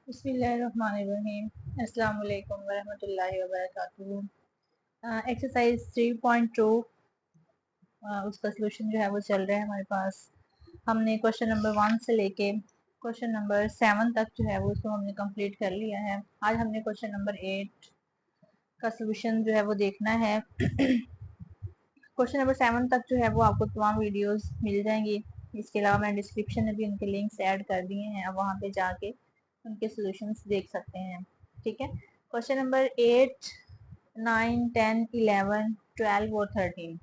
बिस्मिल्लाहिर्रहमानिर्रहीम। अस्सलाम वालेकुम वरहमतुल्लाहि वबरकातुहू। एक्सरसाइज 3.2 उसका सोल्यूशन जो है वो चल रहा है हमारे पास। हमने क्वेश्चन नंबर 1 से लेके क्वेश्चन नंबर 7 तक जो है वो उसको हमने कंप्लीट कर लिया है। आज हमने क्वेश्चन नंबर 8 का सोल्यूशन जो है वो देखना है। क्वेश्चन नंबर 7 तक जो है वो आपको तमाम वीडियोस मिल जाएंगी। इसके अलावा मैंने डिस्क्रिप्शन में भी उनके लिंक्स ऐड कर दिए हैं, अब वहाँ पे जाके उनके सॉल्यूशंस देख सकते हैं। ठीक है, क्वेश्चन नंबर 8, 9, 10, 11, 12 और 13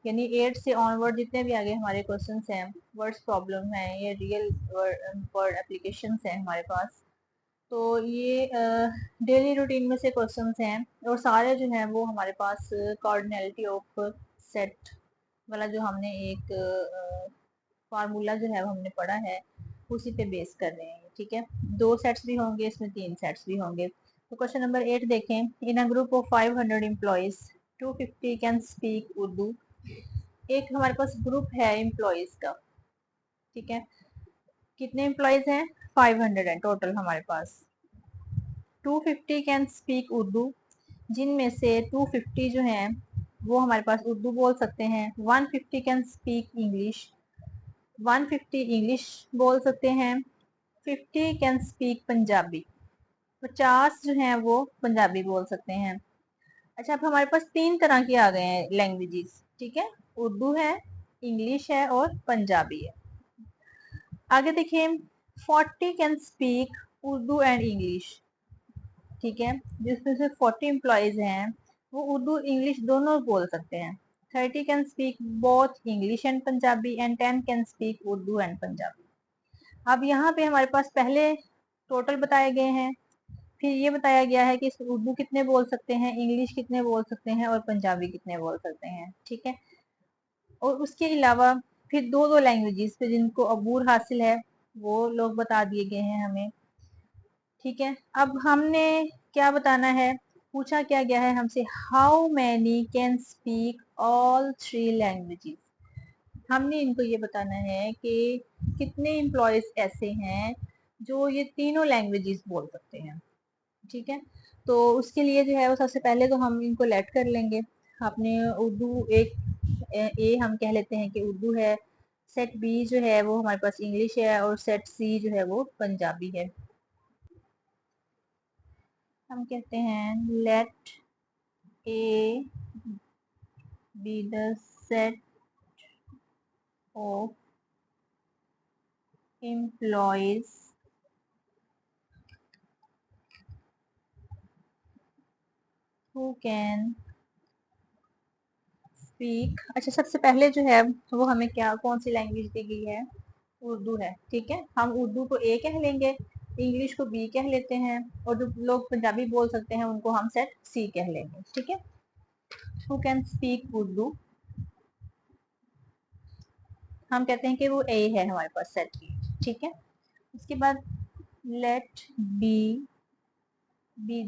यानी 8 से ऑनवर्ड जितने भी आगे हमारे क्वेश्चंस हैं, वर्ड्स प्रॉब्लम है, ये रियल वर्ड एप्लीकेशंस हैं हमारे पास। तो ये डेली रूटीन में से क्वेश्चंस हैं और सारे जो हैं वो हमारे पास कार्डिनलिटी ऑफ सेट वाला जो हमने एक फार्मूला जो है वो हमने पढ़ा है, उसी पे बेस कर रहे हैं। ठीक है, 2 सेट्स भी होंगे, इसमें 3 सेट्स भी होंगे। तो क्वेश्चन नंबर 8 देखें। In a group of 500 employees 250 can speak Urdu. एक हमारे पास ग्रुप है एम्प्लॉयज का। ठीक है, कितने एम्प्लॉयज हैं? 500 है टोटल हमारे पास। 250 कैन स्पीक उर्दू, जिनमें से 250 जो हैं वो हमारे पास उर्दू बोल सकते हैं। 150 कैन स्पीक इंग्लिश, 150 इंग्लिश बोल सकते हैं। 50 कैन स्पीक पंजाबी, 50 जो हैं वो पंजाबी बोल सकते हैं। अच्छा, अब हमारे पास 3 तरह के आ गए हैं लैंग्वेजेस। ठीक है, उर्दू है, इंग्लिश है और पंजाबी है। आगे देखिए, 40 can speak Urdu and English. ठीक है, जिसमें से 40 एम्प्लॉयज हैं वो उर्दू इंग्लिश दोनों बोल सकते हैं। 30 can speak both English and Punjabi and 10 can speak Urdu and Punjabi. अब यहाँ पे हमारे पास पहले टोटल बताए गए हैं, फिर ये बताया गया है कि उर्दू कितने बोल सकते हैं, इंग्लिश कितने बोल सकते हैं और पंजाबी कितने बोल सकते हैं। ठीक है, और उसके अलावा फिर दो दो लैंग्वेजेस पे जिनको अबूर हासिल है वो लोग बता दिए गए हैं हमें। ठीक है, अब हमने क्या बताना है, पूछा क्या गया है हमसे, how many can speak all 3 languages. हमने इनको ये बताना है कि कितने एम्प्लॉयज ऐसे हैं जो ये तीनों लैंग्वेजेस बोल सकते हैं। ठीक है, तो उसके लिए जो है वो सबसे पहले तो हम इनको लेट कर लेंगे। आपने उर्दू एक ए हम कह लेते हैं कि उर्दू है, सेट बी जो है वो हमारे पास इंग्लिश है और सेट सी जो है वो पंजाबी है। हम कहते हैं let A be the set of employees who can speak. अच्छा, सबसे पहले जो है वो हमें क्या कौन सी लैंग्वेज दी गई है? उर्दू है। ठीक है, हम उर्दू को ए कह लेंगे, इंग्लिश को बी कह लेते हैं और जो लोग पंजाबी बोल सकते हैं उनको हम सेट सी कह लेंगे। ठीक है, हु कैन स्पीक उर्दू, हम कहते हैं कि वो ए है हमारे पास सेट की। ठीक है, उसके बाद let B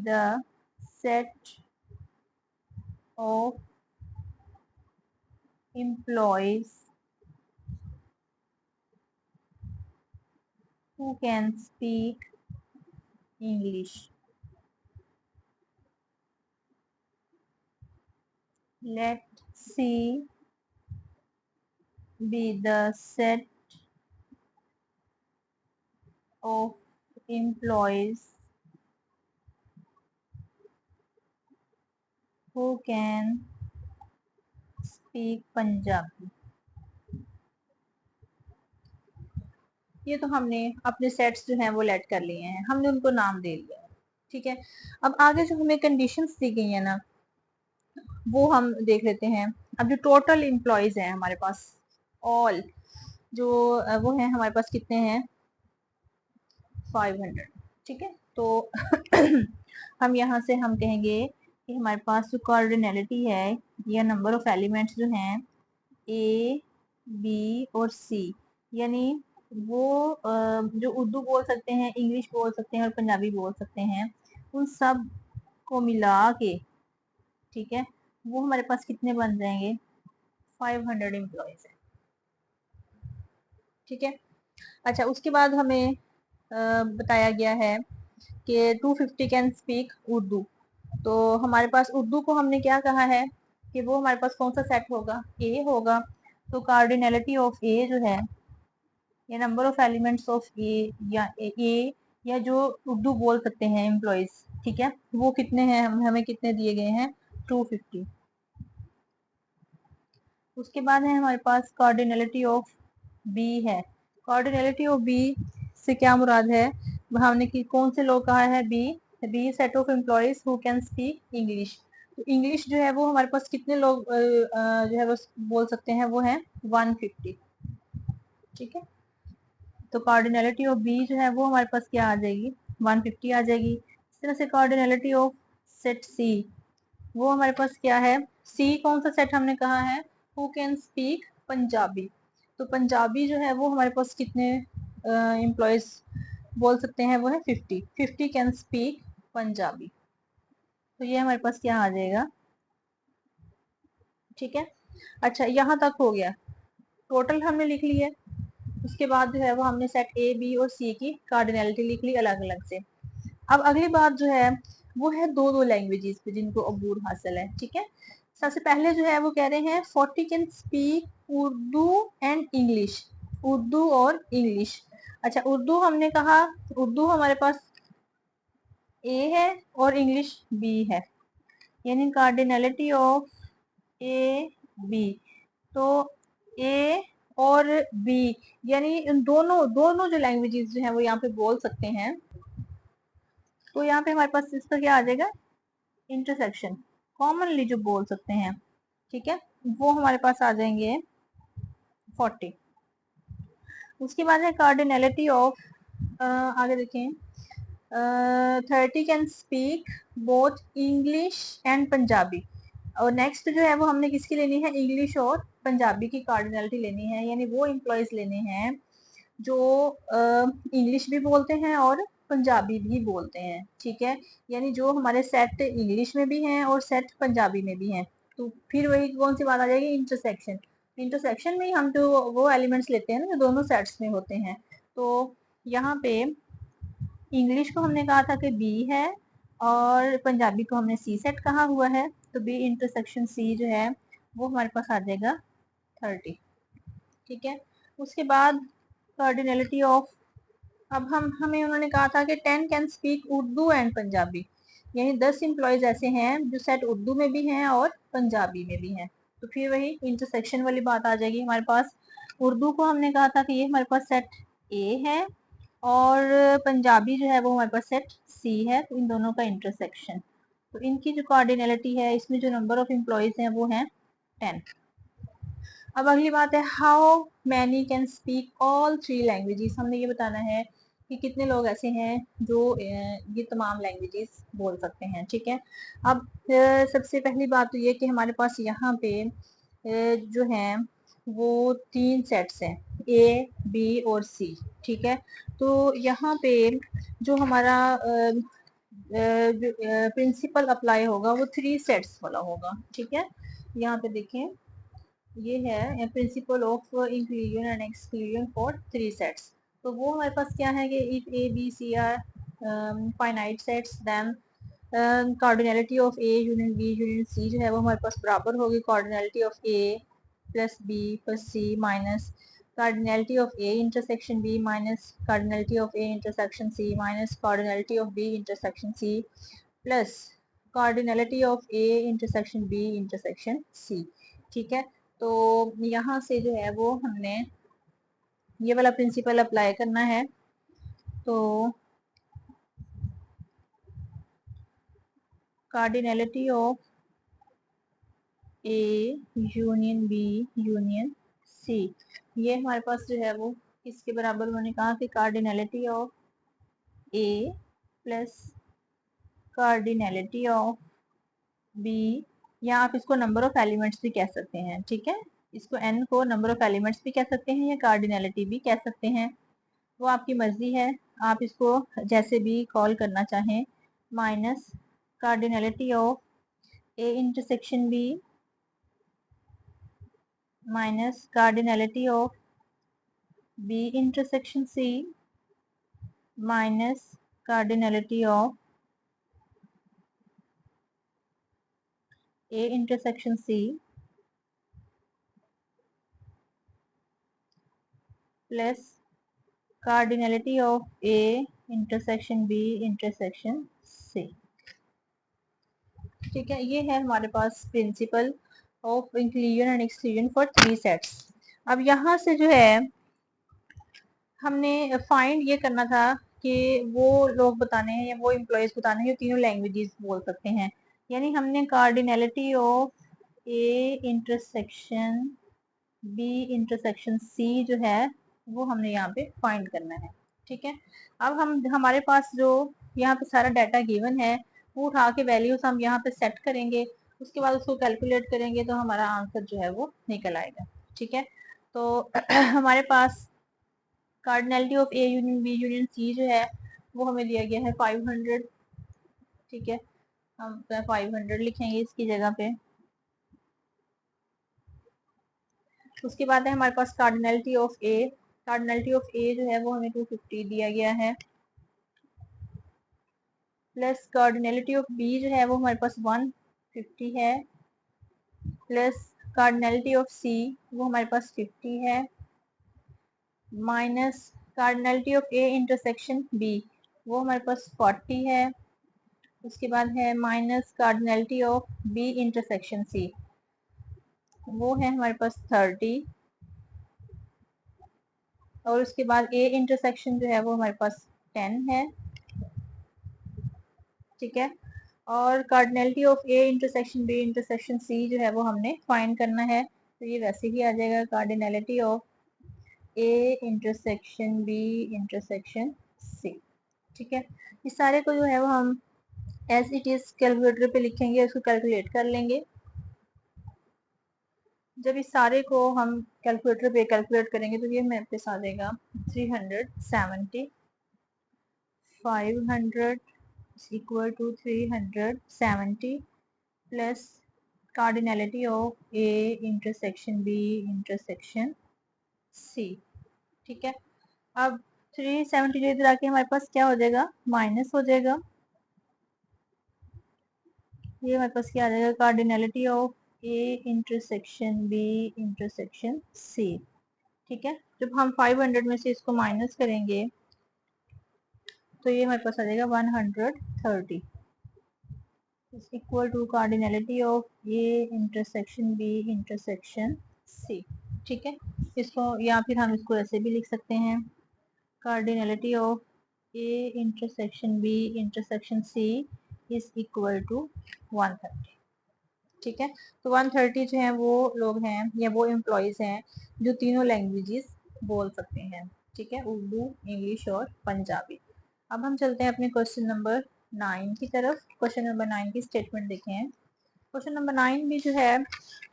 the set of employees who can speak English. Let C be the set of employees who can speak Punjabi. ये तो हमने अपने सेट्स जो हैं वो लेट कर लिए हैं, हमने उनको नाम दे लिया है। ठीक है, अब आगे जो हमें कंडीशंस दी गई है ना वो हम देख लेते हैं। अब जो टोटल एम्प्लॉयज हैं हमारे पास, ऑल जो वो हैं हमारे पास कितने हैं? 500। ठीक है, तो हम यहाँ से हम कहेंगे कि हमारे पास जो कार्डिनलिटी है या नंबर ऑफ एलिमेंट्स जो हैं ए बी और सी, यानी वो जो उर्दू बोल सकते हैं, इंग्लिश बोल सकते हैं और पंजाबी बोल सकते हैं, उन सब को मिला के, ठीक है, वो हमारे पास कितने बन जाएंगे? 500 एम्प्लॉयज है। ठीक है, अच्छा उसके बाद हमें बताया गया है कि 250 कैन स्पीक उर्दू। तो हमारे पास उर्दू को हमने क्या कहा है कि वो हमारे पास कौन सा सेट होगा, ए होगा। तो कार्डिनलिटी ऑफ ए जो है, या नंबर ऑफ एलिमेंट्स ऑफ ए या जो उर्दू बोल सकते हैं एम्प्लॉयज, ठीक है, वो कितने हैं, हमें कितने दिए गए हैं, 250। उसके बाद है हमारे पास कार्डिनलिटी ऑफ बी है। कार्डिनलिटी ऑफ बी से क्या मुराद है, हमने कि कौन से लोग कहा है, B set of employees who can speak English. तो इंग्लिश जो है वो हमारे पास कितने लोग जो है वो बोल सकते हैं, वो है 150, ठीक है। तो कार्डिनलिटी ऑफ बी जो है वो हमारे पास क्या आ जाएगी, 150 आ जाएगी। इस तरह से कार्डिनलिटी ऑफ सेट सी, वो हमारे पास क्या है, सी कौन सा सेट हमने कहा है, हु कैन स्पीक पंजाबी। तो पंजाबी जो है वो हमारे पास कितने एम्प्लॉयज बोल सकते हैं, वो है 50 कैन स्पीक पंजाबी। तो ये हमारे पास क्या आ जाएगा, ठीक है। अच्छा, यहाँ तक हो गया, टोटल हमने लिख ली है। उसके बाद जो है वो हमने सेट ए बी और सी की कार्डिनलिटी लिख ली अलग अलग से। अब अगली बात जो है वो है दो दो लैंग्वेजेस पे जिनको अबूर हासिल है, ठीक है। सबसे पहले जो है वो कह रहे हैं 40 can speak Urdu and English, Urdu और इंग्लिश। अच्छा, उर्दू हमने कहा, उर्दू हमारे पास ए है और इंग्लिश बी है, यानी कार्डिनलिटी ऑफ ए बी। तो ए और बी, यानी इन दोनों दोनों जो लैंग्वेजेस जो है वो यहाँ पे बोल सकते हैं। तो यहाँ पे हमारे पास इसका क्या आ जाएगा, इंटरसेक्शन, कॉमनली जो बोल सकते हैं, ठीक है, वो हमारे पास आ जाएंगे 40। उसके बाद है कार्डिनलिटी ऑफ, आगे देखें, 30 can speak both English and Punjabi. और नेक्स्ट जो है वो हमने किसकी लेनी है, इंग्लिश और पंजाबी की कार्डिनलिटी लेनी है, यानी वो एम्प्लॉयज लेने हैं जो इंग्लिश भी बोलते हैं और पंजाबी भी बोलते हैं, ठीक है। यानी जो हमारे सेट इंग्लिश में भी हैं और सेट पंजाबी में भी हैं। तो फिर वही कौन सी बात आ जाएगी, इंटरसेक्शन। इंटरसेक्शन में हम जो वो एलिमेंट्स लेते हैं ना जो दोनों सेट्स में होते हैं। तो यहाँ पे इंग्लिश को हमने कहा था कि बी है और पंजाबी को हमने सी सेट कहा हुआ है। तो बी इंटरसेक्शन सी जो है वो हमारे पास आ जाएगा 30, ठीक है। उसके बाद कार्डिनलिटी ऑफ, अब हमें उन्होंने कहा था कि 10 can speak Urdu and Punjabi, यानी 10 एम्प्लॉयज ऐसे हैं जो सेट उर्दू में भी हैं और पंजाबी में भी हैं। तो फिर वही इंटरसेक्शन वाली बात आ जाएगी हमारे पास। उर्दू को हमने कहा था कि ये हमारे पास सेट ए है और पंजाबी जो है वो हमारे पास सेट सी है, तो इन दोनों का इंटरसेक्शन। तो इनकी जो कार्डिनलिटी है, इसमें जो नंबर ऑफ एम्प्लॉयज हैं वो हैं 10। अब अगली बात है how many can speak all 3 languages. हमने ये बताना है कि कितने लोग ऐसे हैं जो ये तमाम लैंग्वेजेस बोल सकते हैं, ठीक है। अब सबसे पहली बात तो ये कि हमारे पास यहाँ पे जो है वो 3 सेट्स हैं, ए बी और सी, ठीक है। तो यहाँ पे जो हमारा प्रिंसिपल अप्लाई होगा वो 3 सेट्स वाला होगा, ठीक है। यहाँ पे देखें, ये है principle of inclusion and exclusion for 3 sets. तो वो हमारे पास क्या है कि if A B C are finite sets, then cardinality of A union B union C जो है वो हमारे पास बराबर होगी cardinality of A plus B plus C minus cardinality of A intersection B minus cardinality of A intersection C minus cardinality of B intersection C plus cardinality of A intersection B intersection C, ठीक है। तो यहाँ से जो है वो हमने ये वाला प्रिंसिपल अप्लाई करना है। तो cardinality of A union B union C, ये हमारे पास जो है वो किसके बराबर, उन्होंने कहा कि cardinality of A plus cardinality of B, या आप इसको नंबर ऑफ एलिमेंट्स भी कह सकते हैं, ठीक है। इसको एन को नंबर ऑफ एलिमेंट्स भी कह सकते हैं या कार्डिनलिटी भी कह सकते हैं, वो आपकी मर्जी है, आप इसको जैसे भी कॉल करना चाहें। Minus cardinality of A intersection B minus cardinality of B intersection C minus cardinality of A intersection C plus cardinality of A intersection B intersection C। ठीक है, ये है हमारे पास principle of inclusion and exclusion for 3 sets. अब यहाँ से जो है हमने फाइंड ये करना था कि वो लोग बताने हैं या वो एम्प्लॉयज बताने हैं जो तीनों लैंग्वेजेस बोल सकते हैं। यानी हमने cardinality of A intersection B intersection C जो है वो हमने यहाँ पे फाइंड करना है। ठीक है, अब हम हमारे पास जो यहाँ पे सारा डाटा गिवन है वो उठा के वैल्यूज हम यहाँ पे सेट करेंगे, उसके बाद उसको कैलकुलेट करेंगे तो हमारा आंसर जो है वो निकल आएगा। ठीक है, तो हमारे पास cardinality of A union B union C जो है वो हमें दिया गया है 500। ठीक है, हम 500 लिखेंगे इसकी जगह पे। उसके बाद है हमारे पास cardinality of A. Cardinality of A जो है वो हमें 250 दिया गया है, प्लस कार्डिनलिटी ऑफ बी जो है वो हमारे पास 150 है, प्लस कार्डिनलिटी ऑफ सी वो हमारे पास 50 है, minus cardinality of A intersection B वो हमारे पास 40 है। उसके बाद है minus cardinality of B intersection C वो है हमारे पास 30, और उसके बाद ए इंटरसेक्शन जो है वो हमारे पास 10 है। ठीक है, और cardinality of A intersection B intersection C जो है वो हमने फाइंड करना है, तो ये वैसे ही आ जाएगा cardinality of A intersection B intersection C. ठीक है, इस सारे को जो है वो हम एज इट इज कैलकुलेटर पे लिखेंगे, उसको कैलकुलेट कर लेंगे। जब इस सारे को हम कैलकुलेटर पे कैलकुलेट करेंगे तो ये मेरे पास आ जाएगा 370, 500 equal to 370 plus cardinality of A intersection B intersection C. ठीक है, अब 370 जो इधर आके हमारे पास क्या हो जाएगा, माइनस हो जाएगा। ये हमारे पास क्या आ जाएगा, cardinality of A intersection B intersection C. ठीक है, जब हम 500 में से इसको माइनस करेंगे तो ये हमारे पास आ जाएगा 130 equal to cardinality of A intersection B intersection C. ठीक है, इसको या फिर हम इसको ऐसे भी लिख सकते हैं, cardinality of A intersection B intersection C is equal to 130। ठीक है, तो 130 जो है वो लोग हैं या वो एम्प्लॉयज हैं जो तीनों लैंग्वेजेस बोल सकते हैं। ठीक है, उर्दू, इंग्लिश और पंजाबी। अब हम चलते हैं अपने क्वेश्चन नंबर 9 की तरफ। क्वेश्चन नंबर 9 की स्टेटमेंट देखें हैं। क्वेश्चन नंबर 9 भी जो है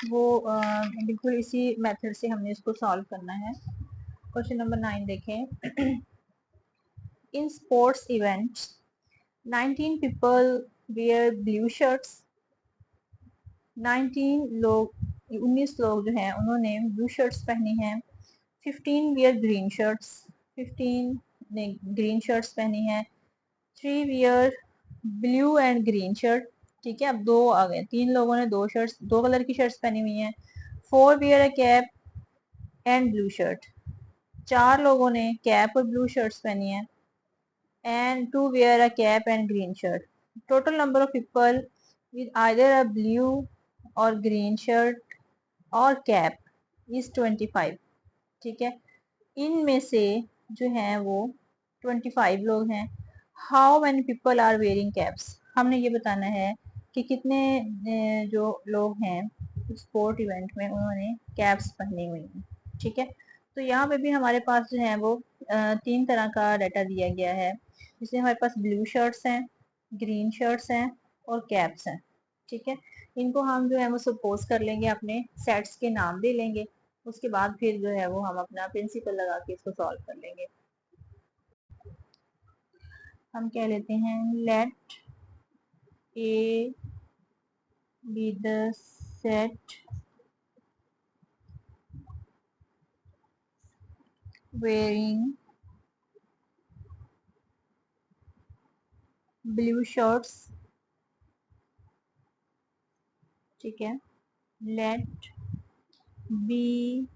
वो बिल्कुल इसी मेथड से हमने इसको सॉल्व करना है। क्वेश्चन नंबर 9 देखें। In sports events 19 people wear blue shirts। 19 लोग 19 लोग जो हैं उन्होंने ब्लू शर्ट्स पहनी हैं। 15 wear green shirts। 15 ने ग्रीन शर्ट्स पहनी हैं। 3 wear blue and green shirt. ठीक है, अब दो आ गए, 3 लोगों ने दो कलर की शर्ट्स पहनी हुई हैं। 4 wear a cap and blue shirt. 4 लोगों ने कैप और ब्लू शर्ट्स पहनी है, and 2 wear a cap and green shirt. Total number of people with either a blue or green shirt or cap is 25। ठीक है, इनमें से जो है वो 25 लोग हैं। How many people are wearing caps? हमने ये बताना है कि कितने जो लोग हैं स्पोर्ट इवेंट में उन्होंने कैप्स पहनी हुई हैं। ठीक है, तो यहाँ पे भी हमारे पास जो है वो 3 तरह का डाटा दिया गया है, जिसमें हमारे पास ब्लू शर्ट्स हैं, ग्रीन शर्ट्स हैं और कैप्स हैं। ठीक है, इनको हम जो है वो सपोज कर लेंगे, अपने सेट्स के नाम दे लेंगे, उसके बाद फिर जो है वो हम अपना प्रिंसिपल लगा के इसको सॉल्व कर लेंगे। हम कह लेते हैं let A be the set wearing blue shirts, ठीक है, let B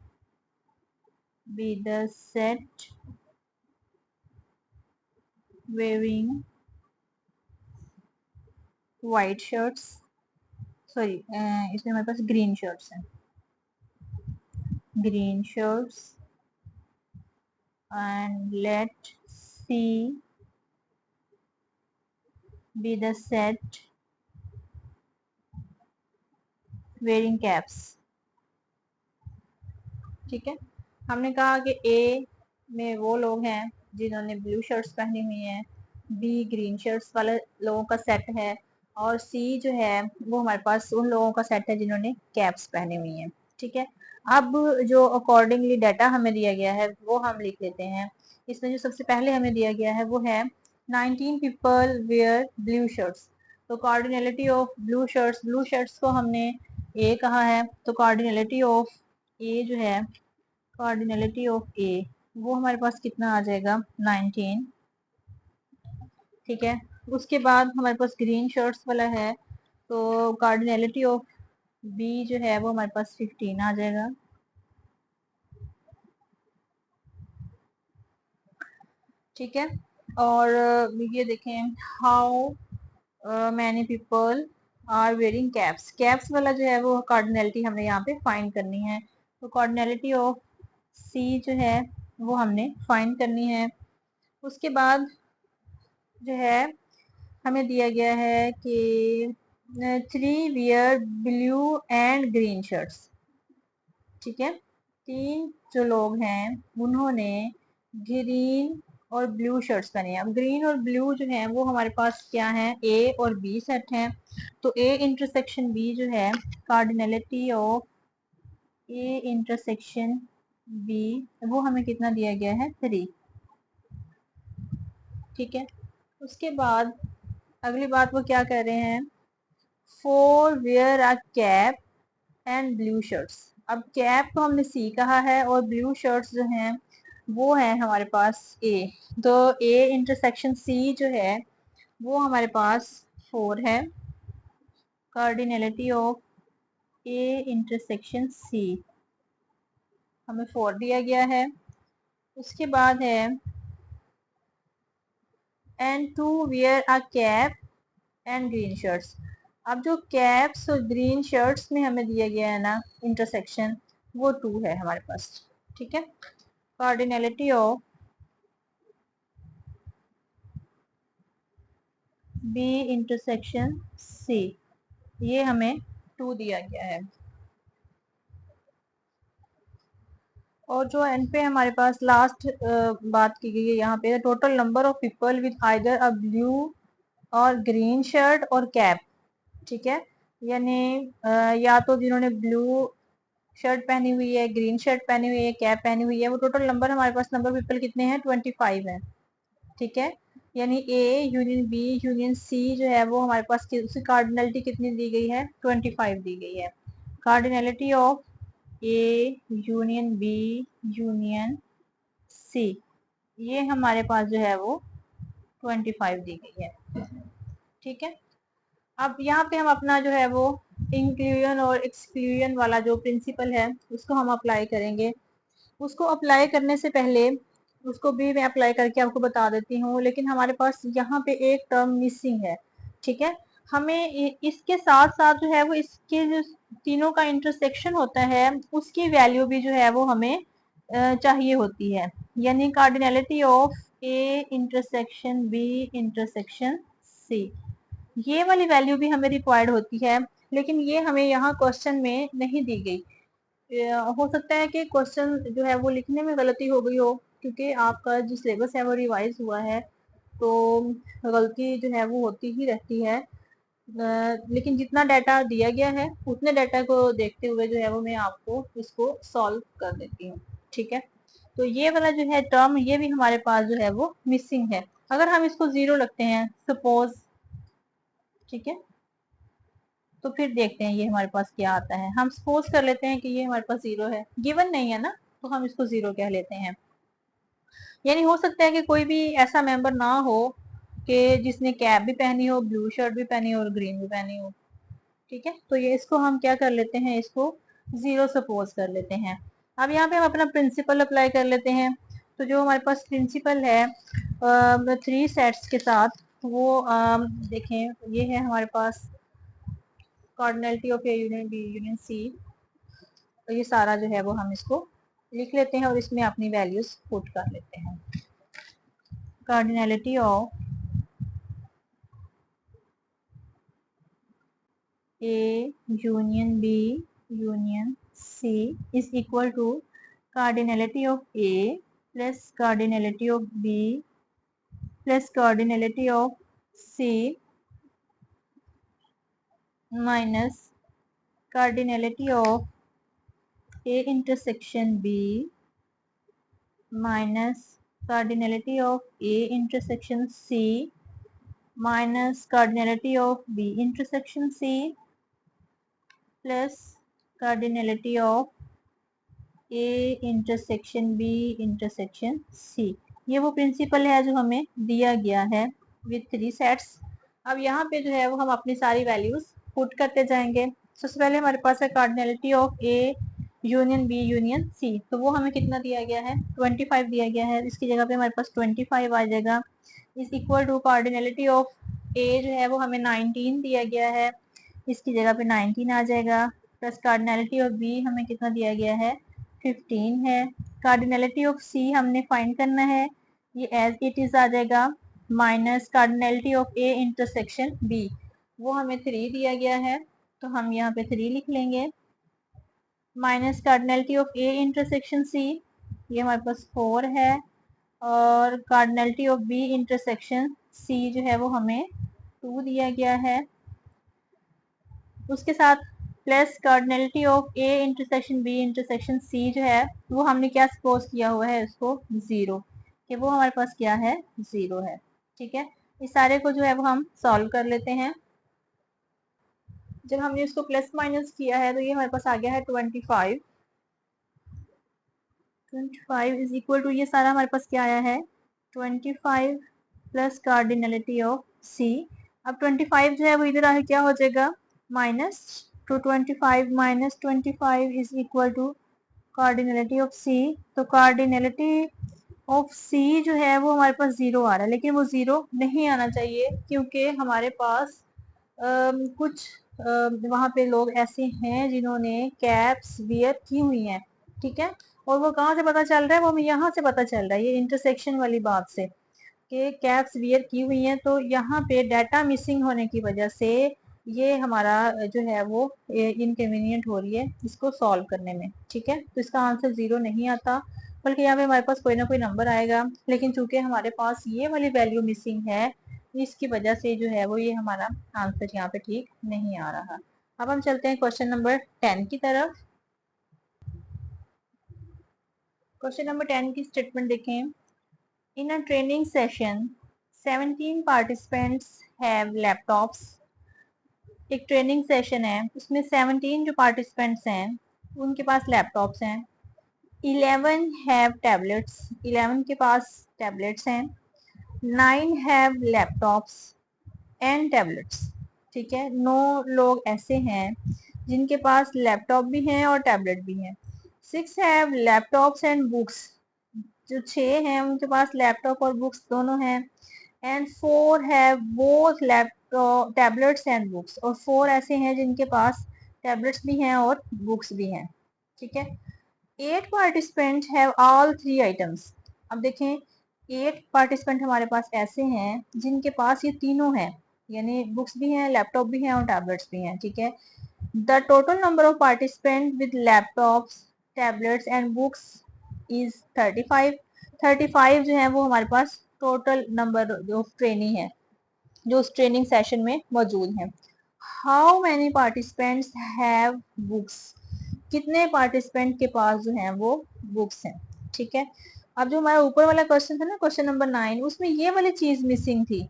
be the set wearing white shirts, sorry इसमें हमारे पास ग्रीन शर्ट्स हैं, green shirts, and let C be the set wearing caps, ठीक है। हमने कहा कि ए में वो लोग हैं जिन्होंने ब्लू शर्ट्स पहनी हुई हैं, बी ग्रीन शर्ट्स वाले लोगों का सेट है, और सी जो है वो हमारे पास उन लोगों का सेट है जिन्होंने कैप्स पहनी हुई हैं, ठीक है। अब जो अकॉर्डिंगली डाटा हमें दिया गया है वो हम लिख लेते हैं। इसमें जो सबसे पहले हमें दिया गया है वो है 19 पीपल वेयर ब्लू शर्ट्स। तो कार्डिनलिटी ऑफ ब्लू शर्ट्स को हमने ए कहा है, तो कार्डिनलिटी ऑफ ए जो है, कार्डिनलिटी ऑफ ए वो हमारे पास कितना आ जाएगा 19, ठीक है। उसके बाद हमारे पास ग्रीन शर्ट्स वाला है, तो कार्डिनलिटी ऑफ बी जो है वो हमारे पास 15 आ जाएगा, ठीक है। और ये देखें, how many people are wearing caps, caps वाला जो है वो कार्डिनलिटी हमने यहाँ पे फाइंड करनी है, तो कार्डिनलिटी ऑफ सी जो है वो हमने फाइंड करनी है। उसके बाद जो है हमें दिया गया है कि 3 wear blue and green shirts, ठीक है। 3 जो लोग हैं उन्होंने ग्रीन और ब्लू शर्ट्स पहने हैं। अब ग्रीन और ब्लू जो है वो हमारे पास क्या है, ए और बी सेट हैं, तो ए इंटरसेक्शन बी जो है, cardinality of A intersection B वो हमें कितना दिया गया है 3, ठीक है। उसके बाद अगली बात वो क्या कह रहे हैं, 4 wear a cap and blue shirts. अब कैप को हमने सी कहा है और ब्लू शर्ट्स जो हैं वो है हमारे पास ए, तो ए इंटरसेक्शन सी जो है वो हमारे पास 4 है, cardinality of A intersection C हमें 4 दिया गया है। उसके बाद है and 2 wear a cap and green shirts. अब जो कैप्स और ग्रीन शर्ट्स में हमें दिया गया है ना इंटरसेक्शन, वो 2 है हमारे पास, ठीक है। Cardinality of B intersection C ये हमें 2 दिया गया है। और जो एंड पे हमारे पास लास्ट बात की गई है यहाँ पे, total number of people with either a blue और ग्रीन शर्ट और कैप, ठीक है। यानी या तो जिन्होंने ब्लू शर्ट पहनी हुई है, ग्रीन शर्ट पहनी हुई है, कैप पहनी हुई है, वो टोटल नंबर हमारे पास नंबर पीपल कितने हैं 25 है, ठीक है। यानी A union B union C जो है वो हमारे पास उसकी कार्डिनलिटी कितनी दी गई है 25 दी गई है। Cardinality of A union B union C ये हमारे पास जो है वो 25 दी गई है, ठीक है। अब यहाँ पे हम अपना जो है वो इंक्लूजन और एक्सक्लूजन वाला जो प्रिंसिपल है उसको हम अप्लाई करेंगे। उसको अप्लाई करने से पहले उसको भी मैं अप्लाई करके आपको बता देती हूँ, लेकिन हमारे पास यहाँ पे एक टर्म मिसिंग है, ठीक है। हमें इसके साथ साथ जो है वो इसके जो तीनों का इंटरसेक्शन होता है उसकी वैल्यू भी जो है वो हमें चाहिए होती है, यानी cardinality of A intersection B intersection C ये वाली वैल्यू भी हमें रिक्वायर्ड होती है, लेकिन ये हमें यहाँ क्वेश्चन में नहीं दी गई। हो सकता है कि क्वेश्चन जो है वो लिखने में गलती हो गई हो, क्योंकि आपका जो सिलेबस है वो रिवाइज हुआ है, तो गलती जो है वो होती ही रहती है। लेकिन जितना डाटा दिया गया है उतने डाटा को देखते हुए जो है वो मैं आपको इसको सॉल्व कर देती हूँ, ठीक है। तो ये वाला जो है टर्म ये भी हमारे पास जो है वो मिसिंग है। अगर हम इसको 0 रखते हैं सपोज, ठीक है, तो फिर देखते हैं ये हमारे पास क्या आता है। हम सपोज कर लेते हैं कि ये हमारे पास 0 है, गिवन नहीं है ना, तो हम इसको 0 कह लेते हैं। यानी हो सकता है कि कोई भी ऐसा मेंबर ना हो कि जिसने कैप भी पहनी हो, ब्लू शर्ट भी पहनी हो और ग्रीन भी पहनी हो। ठीक है, तो ये इसको हम क्या कर लेते हैं, इसको 0 सपोज कर लेते हैं। अब यहाँ पे हम अपना प्रिंसिपल अप्लाई कर लेते हैं। तो जो हमारे पास प्रिंसिपल है 3 सेट्स के साथ, वो देखें ये है हमारे पास cardinality of A union B union C. तो ये सारा जो है वो हम इसको लिख लेते हैं और इसमें अपनी वैल्यूज पुट कर लेते हैं। Cardinality of A union B union C is equal to cardinality of A plus cardinality of B plus cardinality of C minus cardinality of A intersection B minus cardinality of A intersection C minus cardinality of B intersection C plus cardinality of A intersection B intersection C। ये वो principal है जो हमें दिया गया है with 3 sets. अब यहाँ पे जो है वो हम अपनी सारी वैल्यूज पुट करते जाएंगे। सबसे पहले हमारे पास है cardinality of A union B union C। तो वो हमें कितना दिया गया है, 25 दिया गया है। इसकी जगह पे हमारे पास 25 आ जाएगा। Is equal to cardinality of A जो है वो हमें 19 दिया गया है, इसकी जगह पे 19 आ जाएगा। प्लस कार्डिनलिटी ऑफ B हमें कितना दिया गया है, 15 है। कार्डिनलिटी ऑफ C हमने फाइंड करना है, ये एज इट इज आ जाएगा। Minus cardinality of A intersection B, वो हमें 3 दिया गया है, तो हम यहाँ पे 3 लिख लेंगे। Minus cardinality of A intersection C, ये हमारे पास 4 है। और cardinality of B intersection C जो है वो हमें 2 दिया गया है। उसके साथ plus cardinality of A intersection B intersection C जो है वो हमने क्या सपोज किया हुआ है, उसको 0, कि वो हमारे पास क्या है, 0 है। ठीक है, इस सारे को जो है वो हम सॉल्व कर लेते हैं। जब हमने इसको प्लस माइनस किया है तो ये हमारे पास आ गया है 25 इज इक्वल टू, ये सारा हमारे पास क्या आया है, 25 प्लस कार्डिनलिटी ऑफ C। अब 25 जो है वो इधर आके क्या हो जाएगा, माइनस, तो 25 minus 25 is equal to cardinality of C। तो कार्डिनलिटी ऑफ C जो है वो हमारे पास 0 आ रहा है, लेकिन वो 0 नहीं आना चाहिए क्योंकि हमारे पास कुछ वहाँ पे लोग ऐसे हैं जिन्होंने कैप्स वियर की हुई हैं। ठीक है, और वो कहाँ से पता चल रहा है, वो यहाँ से पता चल रहा है, ये इंटरसेक्शन वाली बात से, कि कैप्स वियर की हुई हैं। तो यहाँ पे डाटा मिसिंग होने की वजह से ये हमारा जो है वो इनकन्वीनियंट हो रही है इसको सॉल्व करने में। ठीक है, तो इसका आंसर 0 नहीं आता, बल्कि यहाँ पे हमारे पास कोई ना कोई नंबर आएगा, लेकिन चूंकि हमारे पास ये वाली वैल्यू मिसिंग है, इसकी वजह से जो है वो ये हमारा आंसर यहाँ पे ठीक नहीं आ रहा। अब हम चलते हैं क्वेश्चन नंबर 10 की तरफ। क्वेश्चन नंबर 10 की स्टेटमेंट देखें। In a training session, 17 participants have laptops. एक ट्रेनिंग सेशन है, उसमें 17 जो पार्टिसिपेंट्स हैं उनके पास लैपटॉप्स हैं। 11 हैव टैबलेट्स, 11 के पास टैबलेट्स हैं। 9 हैव लैपटॉप्स एंड टैबलेट्स। ठीक है, 9 लोग ऐसे हैं जिनके पास लैपटॉप भी हैं और टैबलेट भी हैं। 6 हैव लैपटॉप्स एंड बुक्स, जो 6 हैं उनके पास लैपटॉप और बुक्स दोनों हैं। And 4 have both laptop tablets and books, और 4 ऐसे हैं जिनके पास टैबलेट्स भी हैं और बुक्स भी हैं। ठीक है, 8 पार्टिसिपेंट हैव ऑल 3 आइटम्स। अब देखें, 8 पार्टिसिपेंट हमारे पास ऐसे हैं जिनके पास ये तीनों हैं, यानी बुक्स भी हैं, लैपटॉप भी हैं और टैबलेट्स भी हैं। ठीक है, the total number of participant with laptops tablets and books is 35। 35 जो है वो हमारे पास टोटल नंबर ऑफ ट्रेनी है जो उस ट्रेनिंग सेशन में मौजूद हैं। How many participants have books, कितने पार्टिसिपेंट के पास जो है वो बुक्स हैं। ठीक है, अब जो हमारा ऊपर वाला क्वेश्चन था ना, क्वेश्चन नंबर 9, उसमें ये वाली चीज मिसिंग थी,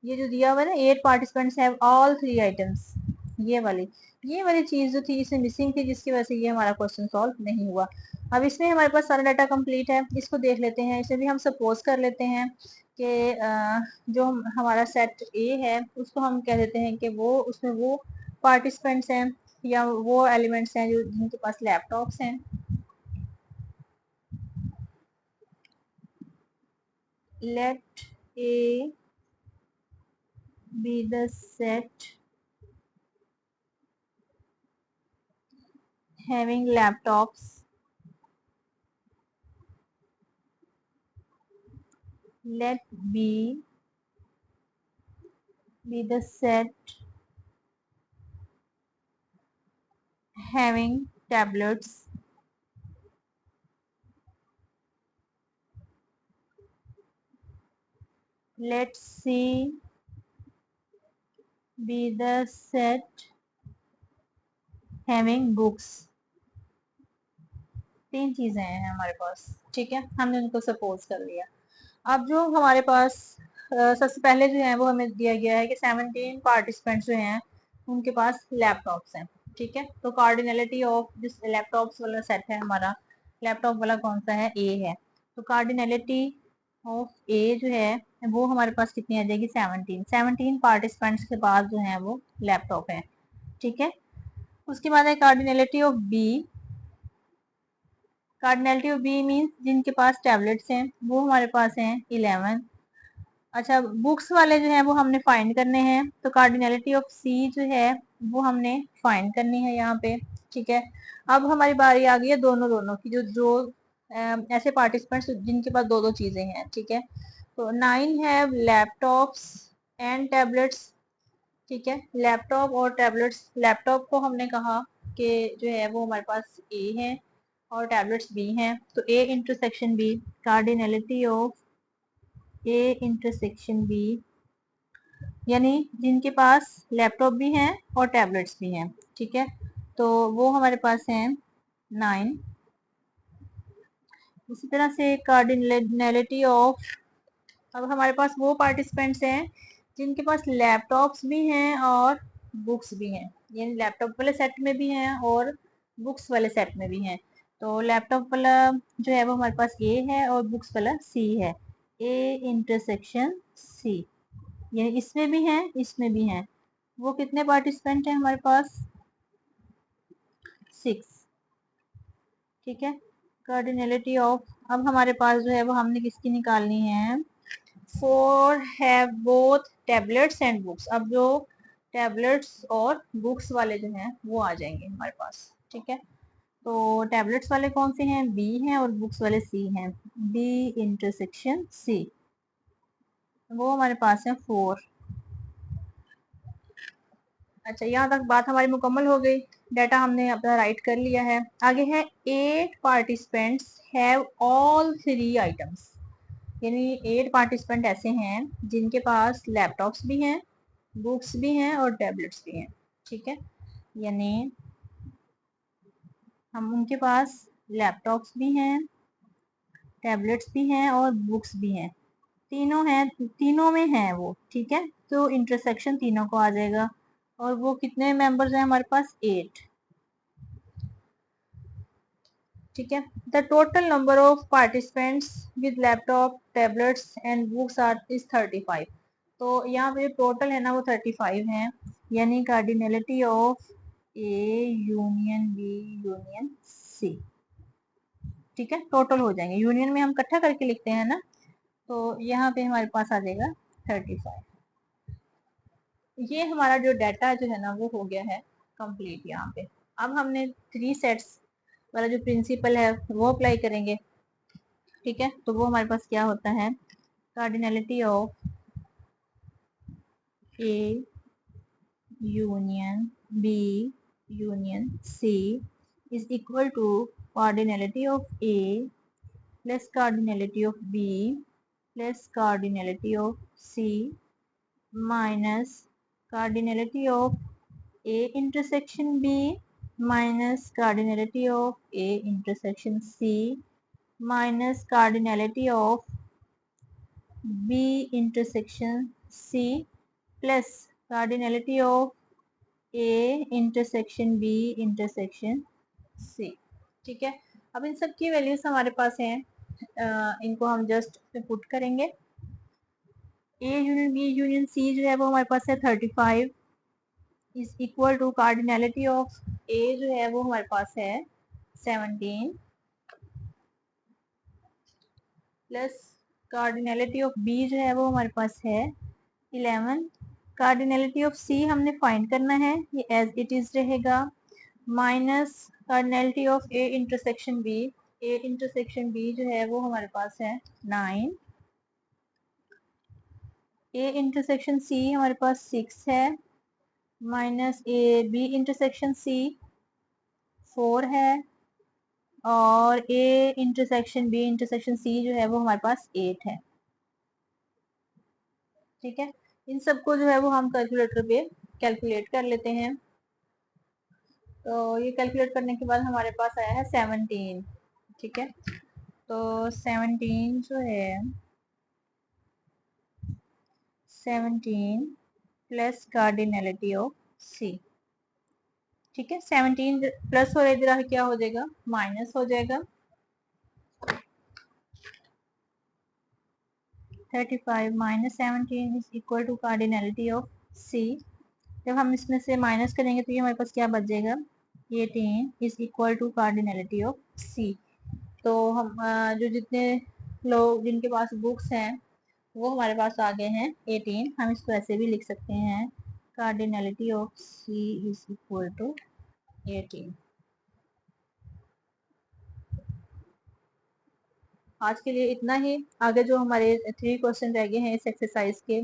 ये जो दिया हुआ है ना, 8 पार्टिसिपेंट्स हैव ऑल 3 आइटम्स, ये वाली चीज जो थी इसमें मिसिंग थी, जिसकी वजह से ये हमारा क्वेश्चन सॉल्व नहीं हुआ। अब इसमें हमारे पास सारा डाटा कंप्लीट है, इसको देख लेते हैं। इसे भी हम सपोज कर लेते हैं कि जो हमारा सेट ए है उसको हम कह देते हैं कि वो उसमें वो पार्टिसिपेंट्स हैं या वो एलिमेंट्स हैं जो जिनके पास लैपटॉप्स हैं। Let A be the set having laptops, let B be the set having tablets, let C be the set having books। तीन चीजें हैं हमारे पास, ठीक है, हमने उनको सपोज कर लिया। अब जो हमारे पास सबसे पहले जो है वो हमें दिया गया है कि 17 पार्टिसिपेंट्स जो हैं उनके पास लैपटॉप्स हैं, ठीक है। तो कार्डिनलिटी ऑफ जिस लैपटॉप्स वाला सेट है हमारा, लैपटॉप वाला कौन सा है, ए है। तो कार्डिनलिटी ऑफ ए जो है वो हमारे पास कितनी आ जाएगी, 17 पार्टिसिपेंट्स के पास जो है वो लैपटॉप है, ठीक है। उसके बाद है cardinality of B. Cardinality of B means जिनके पास टैबलेट्स हैं वो हमारे पास हैं 11। अच्छा, बुक्स वाले जो है वो हमने फाइंड करने हैं, तो कार्डिनलिटी ऑफ सी जो है वो हमने फाइंड करनी है यहाँ पे, ठीक है। अब हमारी बारी आ गई है दोनों दोनों की, जो जो ऐसे पार्टिसिपेंट्स जिनके पास दो दो चीजें हैं, ठीक है। तो 9 हैव लैपटॉप्स एंड टैबलेट्स, ठीक है। लैपटॉप और टैबलेट्स, लैपटॉप को हमने कहा कि जो है वो हमारे पास ए है और टैबलेट्स बी हैं, तो A intersection B, cardinality of A intersection B, यानी जिनके पास लैपटॉप भी हैं और टैबलेट्स भी हैं, ठीक है। तो वो हमारे पास हैं 9। इसी तरह से कार्डिनलिटी ऑफ, अब हमारे पास वो पार्टिसिपेंट्स हैं जिनके पास लैपटॉप्स भी हैं और बुक्स भी हैं, यानी लैपटॉप वाले सेट में भी हैं और बुक्स वाले सेट में भी हैं। तो लैपटॉप वाला जो है वो हमारे पास ए है और बुक्स वाला सी है, ए इंटरसेक्शन सी, यानी इसमें भी हैं इसमें भी हैं। वो कितने पार्टिसिपेंट हैं हमारे पास, 6, ठीक है। कार्डिनलिटी ऑफ, अब हमारे पास जो है वो हमने किसकी निकालनी है, 4 have both tablets and books. अब जो टैबलेट्स और बुक्स वाले जो हैं वो आ जाएंगे हमारे पास, ठीक है। तो टैबलेट्स वाले कौन से हैं, बी हैं, और बुक्स वाले सी हैं, बी इंटरसेक्शन सी, वो हमारे पास है 4। अच्छा, यहाँ तक बात हमारी मुकम्मल हो गई, डाटा हमने अपना राइट कर लिया है। आगे है 8 पार्टिसिपेंट्स हैव ऑल 3 आइटम्स, यानी 8 पार्टिसिपेंट ऐसे हैं जिनके पास लैपटॉप्स भी हैं, बुक्स भी हैं और टैबलेट्स भी हैं, ठीक है। यानी हम उनके पास लैपटॉप्स भी हैं, टैबलेट्स भी हैं और बुक्स भी हैं, तीनों हैं, तीनों में हैं वो, ठीक है। तो इंटरसेक्शन तीनों को आ जाएगा। और वो कितने मेंबर्स हैं हमारे पास, 8, ठीक है। The total number of participants with laptop tablets and books are is 35। तो यहाँ पे टोटल है ना वो 35 हैं, यानी cardinality of A union B union C, ठीक है। टोटल हो जाएंगे, यूनियन में हम इकट्ठा करके लिखते हैं ना, तो यहाँ पे हमारे पास आ जाएगा 35। ये हमारा जो डाटा जो है ना वो हो गया है कंप्लीट यहाँ पे। अब हमने 3 सेट्स वाला जो प्रिंसिपल है वो अप्लाई करेंगे, ठीक है। तो वो हमारे पास क्या होता है, cardinality of A union B union C is equal to cardinality of A plus cardinality of B plus cardinality of C minus cardinality of A intersection B minus cardinality of A intersection C minus cardinality of B intersection C plus cardinality of A intersection B intersection C, ठीक है। अब इन सब की values हमारे पास हैं, इनको हम just put करेंगे। A union B union C जो है वो हमारे पास है 35 is equal to cardinality of A जो है वो हमारे पास है 17 प्लस कार्डिनलिटी ऑफ बी जो है वो हमारे पास है 11। कार्डिनलिटी ऑफ सी हमने फाइंड करना है, ये एज इट इज रहेगा, minus cardinality of A intersection B. A intersection B जो है वो हमारे पास है 9। ए इंटरसेक्शन सी हमारे पास 6 है, minus A B intersection C 4 है, और A intersection B intersection C जो है वो हमारे पास 8 है। ठीक है, इन सबको जो है वो हम कैलकुलेटर पे कैलकुलेट कर लेते हैं। तो ये कैलकुलेट करने के बाद हमारे पास आया है 17। ठीक है, तो 17 जो है 17 प्लस कार्डिनलिटी ऑफ सी। ठीक है, 17 प्लस और इधर क्या हो जाएगा, माइनस हो जाएगा। 35 minus 17 is equal to cardinality of C. जब हम इसमें से माइनस करेंगे तो ये हमारे पास क्या बच जाएगा, 18 is equal to cardinality of C. तो हम जो जितने लोग जिनके पास बुक्स हैं वो हमारे पास आ गए हैं 18। हम इसको ऐसे भी लिख सकते हैं, cardinality of C is equal to 18। आज के लिए इतना ही। आगे जो हमारे 3 क्वेश्चन रह गए हैं इस एक्सरसाइज के,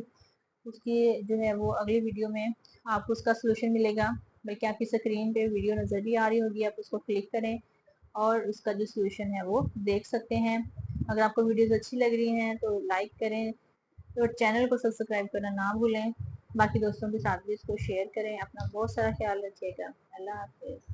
उसकी जो है वो अगली वीडियो में आपको उसका सोल्यूशन मिलेगा। बल्कि आपकी स्क्रीन पे वीडियो नज़र भी आ रही होगी, आप उसको क्लिक करें और उसका जो सोल्यूशन है वो देख सकते हैं। अगर आपको वीडियोस अच्छी लग रही हैं तो लाइक करें, तो चैनल को सब्सक्राइब करना ना भूलें। बाकी दोस्तों के साथ भी इसको शेयर करें। अपना बहुत सारा ख्याल रखिएगा। अल्लाह हाफिज़।